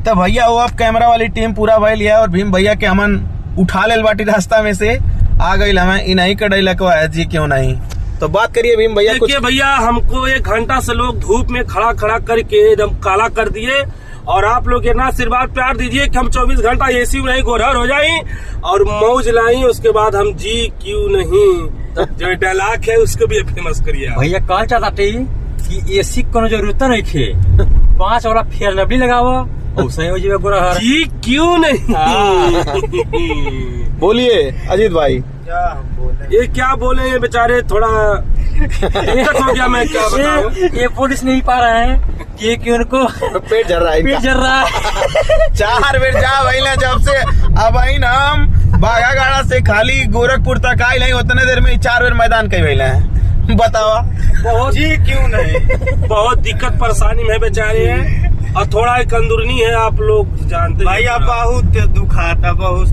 तो भैया वो अब कैमरा वाली टीम पूरा भय लिया और भीम भैया के हमन उठा ले बाटी रास्ता में से आ गई हमें इन्हीं का डैलकवा है जी क्यों नहीं। तो बात करिए भीम भैया। देखिए भैया, हमको 1 घंटा से लोग धूप में खड़ा खड़ा करके एकदम काला कर दिए और आप लोग इतना आशीर्वाद प्यार दीजिए कि हम 24 घंटा एसी में नहीं गोरहर हो जाए और मौज लाई। उसके बाद हम जी क्यों नहीं जो डायलॉग है उसको भी फेमस करिए भैया। कहा चाहता कि एसी को जरूरत नहीं खे 5 वाला फेयर लवली लगावा जी क्यों नहीं। बोलिए अजीत भाई। ये क्या बोले ये बेचारे, थोड़ा दिक्कत हो गया। मैं क्या बताऊं, ये पुलिस नहीं पा रहा है कि उनको पेट झर रहा है, पेट झर रहा है। 4 बेर जा वही ना जब से अब आई ना हम बाघागाड़ा से खाली गोरखपुर तक आई नहीं उतने देर में 4 बेर मैदान कई वही है। बतावा बहुत जी क्यों नहीं। बहुत दिक्कत परेशानी में बेचारे हैं और थोड़ा एक अंदरूनी है, आप लोग जानते भैया बहुत दुखाता बहुत।